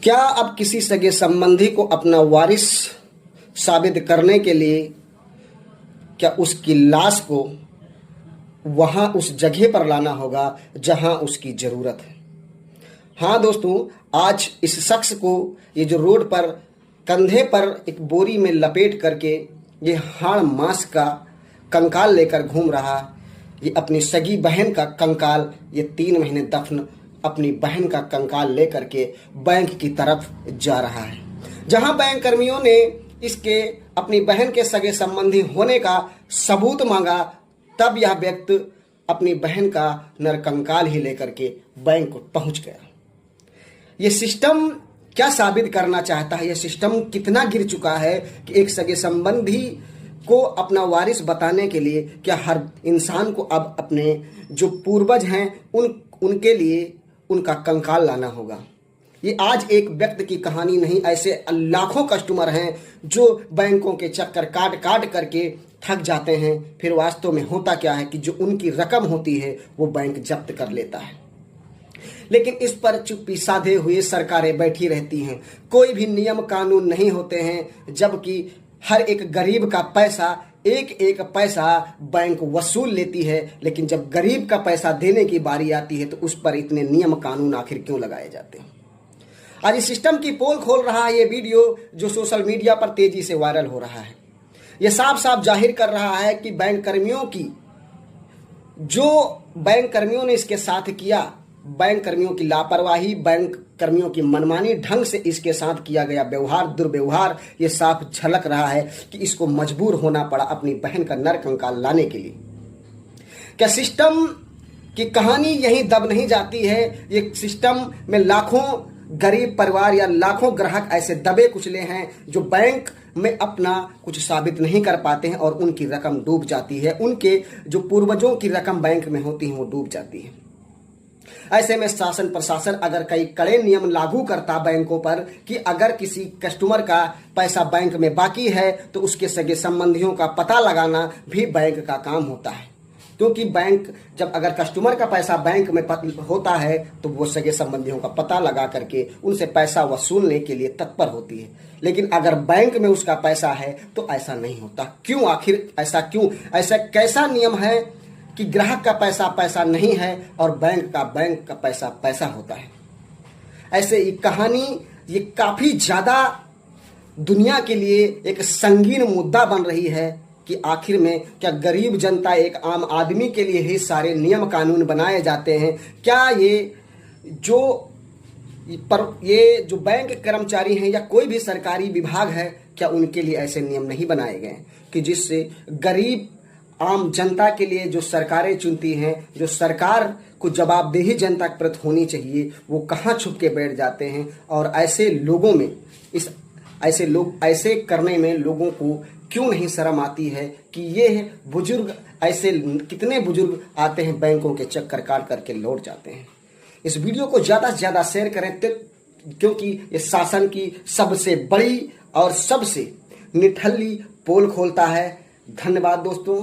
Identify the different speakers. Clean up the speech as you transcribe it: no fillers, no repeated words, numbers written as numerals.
Speaker 1: क्या अब किसी सगे संबंधी को अपना वारिस साबित करने के लिए क्या उसकी लाश को वहां उस जगह पर लाना होगा जहां उसकी जरूरत है? हाँ दोस्तों, आज इस शख्स को ये जो रोड पर कंधे पर एक बोरी में लपेट करके ये हाड़ मांस का कंकाल लेकर घूम रहा, ये अपनी सगी बहन का कंकाल, ये 3 महीने दफन अपनी बहन का कंकाल लेकर के बैंक की तरफ जा रहा है। जहां बैंक कर्मियों ने इसके अपनी बहन के सगे संबंधी होने का सबूत मांगा, तब यह व्यक्ति अपनी बहन का नरकंकाल ही लेकर के बैंक पहुंच गया। ये सिस्टम क्या साबित करना चाहता है? यह सिस्टम कितना गिर चुका है कि एक सगे संबंधी को अपना वारिस बताने के लिए क्या हर इंसान को अब अपने जो पूर्वज हैं उनके लिए उनका कंकाल लाना होगा? ये आज एक व्यक्ति की कहानी नहीं, ऐसे लाखों कस्टमर हैं जो बैंकों के चक्कर काट काट करके थक जाते हैं। फिर वास्तव में होता क्या है कि जो उनकी रकम होती है वो बैंक जब्त कर लेता है, लेकिन इस पर चुप्पी साधे हुए सरकारें बैठी रहती हैं। कोई भी नियम कानून नहीं होते हैं, जबकि हर एक गरीब का पैसा एक एक पैसा बैंक वसूल लेती है। लेकिन जब गरीब का पैसा देने की बारी आती है तो उस पर इतने नियम कानून आखिर क्यों लगाए जाते हैं? आज इस सिस्टम की पोल खोल रहा है ये वीडियो जो सोशल मीडिया पर तेजी से वायरल हो रहा है। यह साफ साफ जाहिर कर रहा है कि बैंक कर्मियों ने इसके साथ किया, बैंक कर्मियों की लापरवाही, बैंक कर्मियों की मनमानी ढंग से इसके साथ किया गया व्यवहार, दुर्व्यवहार, ये साफ झलक रहा है कि इसको मजबूर होना पड़ा अपनी बहन का नरकंकाल लाने के लिए। क्या सिस्टम की कहानी यहीं दब नहीं जाती है? ये सिस्टम में लाखों गरीब परिवार या लाखों ग्राहक ऐसे दबे कुचले हैं जो बैंक में अपना कुछ साबित नहीं कर पाते हैं और उनकी रकम डूब जाती है। उनके जो पूर्वजों की रकम बैंक में होती है वो डूब जाती है। ऐसे में शासन प्रशासन अगर कई कड़े नियम लागू करता बैंकों पर कि अगर किसी कस्टमर का पैसा बैंक में बाकी है तो उसके सगे संबंधियों का पता लगाना भी बैंक का काम होता है, क्योंकि बैंक जब अगर कस्टमर का पैसा बैंक में होता है तो वो सगे संबंधियों का पता लगा करके उनसे पैसा वसूलने के लिए तत्पर होती है। लेकिन अगर बैंक में उसका पैसा है तो ऐसा नहीं होता। क्यों? आखिर ऐसा क्यों? ऐसा कैसा नियम है कि ग्राहक का पैसा नहीं है और बैंक का पैसा होता है? ऐसे ये कहानी ये काफी ज्यादा दुनिया के लिए एक संगीन मुद्दा बन रही है कि आखिर में क्या गरीब जनता, एक आम आदमी के लिए ही सारे नियम कानून बनाए जाते हैं? क्या ये जो बैंक कर्मचारी हैं या कोई भी सरकारी विभाग है, क्या उनके लिए ऐसे नियम नहीं बनाए गए कि जिससे गरीब आम जनता के लिए जो सरकारें चुनती हैं, जो सरकार को जवाबदेही जनता के प्रति होनी चाहिए, वो कहाँ छुप के बैठ जाते हैं? और ऐसे लोगों में ऐसे करने में लोगों को क्यों नहीं शर्म आती है कि ये बुजुर्ग, ऐसे कितने बुजुर्ग आते हैं बैंकों के चक्कर काट करके लौट जाते हैं। इस वीडियो को ज़्यादा से ज़्यादा शेयर करें क्योंकि ये शासन की सबसे बड़ी और सबसे निठल्ली पोल खोलता है। धन्यवाद दोस्तों।